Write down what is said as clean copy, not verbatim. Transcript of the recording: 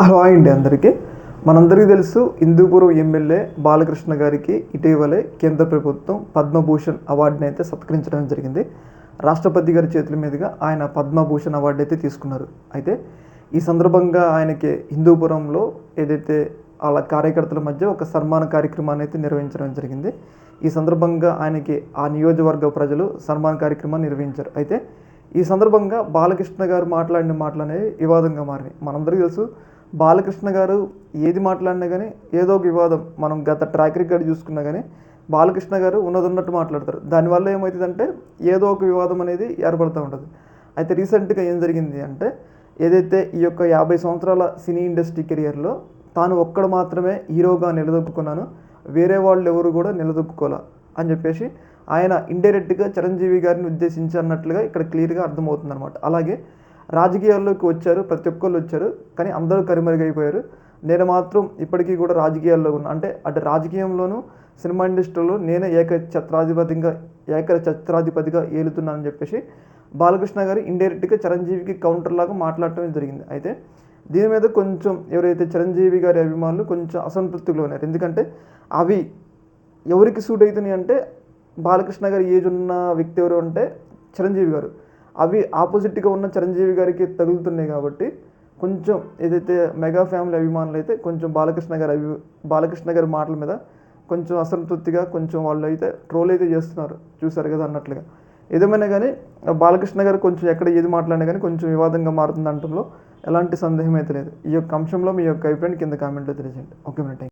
Hello అండి అందరికీ. మనందరికీ తెలుసు హిందూపురం ఎమ్మెల్యే బాలకృష్ణ గారికి ఇటీవలే కేంద్ర ప్రభుత్వం పద్మభూషణ్ అవార్డుని అయితే సత్కరించడం జరిగింది. రాష్ట్రపతి గారి చేతుల మీదుగా ఆయన పద్మభూషణ్ అవార్డు అయితే తీసుకున్నారు. అయితే ఈ సందర్భంగా ఆయనకి హిందూపురంలో ఏదైతే వాళ్ళ కార్యకర్తల మధ్య ఒక సన్మాన కార్యక్రమాన్ని అయితే నిర్వహించడం జరిగింది. ఈ సందర్భంగా ఆయనకి ఆ నియోజకవర్గ ప్రజలు సన్మాన కార్యక్రమాన్ని నిర్వహించారు. అయితే ఈ సందర్భంగా బాలకృష్ణ గారు మాట్లాడిన మాటలు అనేవి వివాదంగా మారినాయి. మనందరికీ తెలుసు బాలకృష్ణ గారు ఏది మాట్లాడినా కానీ ఏదో ఒక వివాదం. మనం గత ట్రాక్ రికార్డ్ చూసుకున్నా కానీ బాలకృష్ణ గారు ఉన్నట్టు మాట్లాడతారు. దానివల్ల ఏమవుతుందంటే ఏదో ఒక వివాదం అనేది ఏర్పడుతూ ఉంటుంది. అయితే రీసెంట్గా ఏం జరిగింది అంటే ఏదైతే ఈ యొక్క 50 సంవత్సరాల సినీ ఇండస్ట్రీ కెరియర్లో తాను ఒక్కడు మాత్రమే హీరోగా నిలదొక్కున్నాను, వేరే వాళ్ళు ఎవరు కూడా నిలదొక్కుకోలే అని చెప్పేసి ఆయన ఇండైరెక్ట్గా చిరంజీవి గారిని ఉద్దేశించి అన్నట్లుగా ఇక్కడ క్లియర్గా అర్థమవుతుంది అనమాట. అలాగే రాజకీయాల్లోకి వచ్చారు, ప్రతి ఒక్కళ్ళు వచ్చారు, కానీ అందరూ కనుమరుగైపోయారు. నేను మాత్రం ఇప్పటికీ కూడా రాజకీయాల్లో ఉన్నా, అంటే అటు రాజకీయంలోనూ సినిమా ఇండస్ట్రీలో నేనే ఏకఛత్రాధిపతిగా ఏలుతున్నానని చెప్పేసి బాలకృష్ణ గారు ఇండైరెక్ట్గా చిరంజీవికి కౌంటర్ లాగా మాట్లాడటం జరిగింది. అయితే దీని మీద కొంచెం ఎవరైతే చిరంజీవి గారి అభిమానులు కొంచెం అసంతృప్తిలో ఉన్నారు. ఎందుకంటే అవి ఎవరికి సూట్ అవుతున్నాయి అంటే బాలకృష్ణ గారి ఏజ్ ఉన్న వ్యక్తి ఎవరు అంటే చిరంజీవి గారు. అవి ఆపోజిట్గా ఉన్న చిరంజీవి గారికి తగులుతున్నాయి కాబట్టి కొంచెం ఏదైతే మెగా ఫ్యామిలీ అభిమానులు అయితే కొంచెం బాలకృష్ణ గారి మాటల మీద కొంచెం అసంతృప్తిగా కొంచెం వాళ్ళు అయితే ట్రోల్ అయితే చేస్తున్నారు, చూసారు కదా అన్నట్లుగా. ఏదేమైనా కానీ బాలకృష్ణ గారు కొంచెం ఎక్కడ ఏది మాట్లాడినా కానీ కొంచెం వివాదంగా మారుతుంది అనడంలో ఎలాంటి సందేహం అయితే లేదు. ఈ యొక్క అంశంలో మీ యొక్క అభిప్రాయాన్ని కింద కామెంట్లో తెలియజేయండి. Okay, thank you.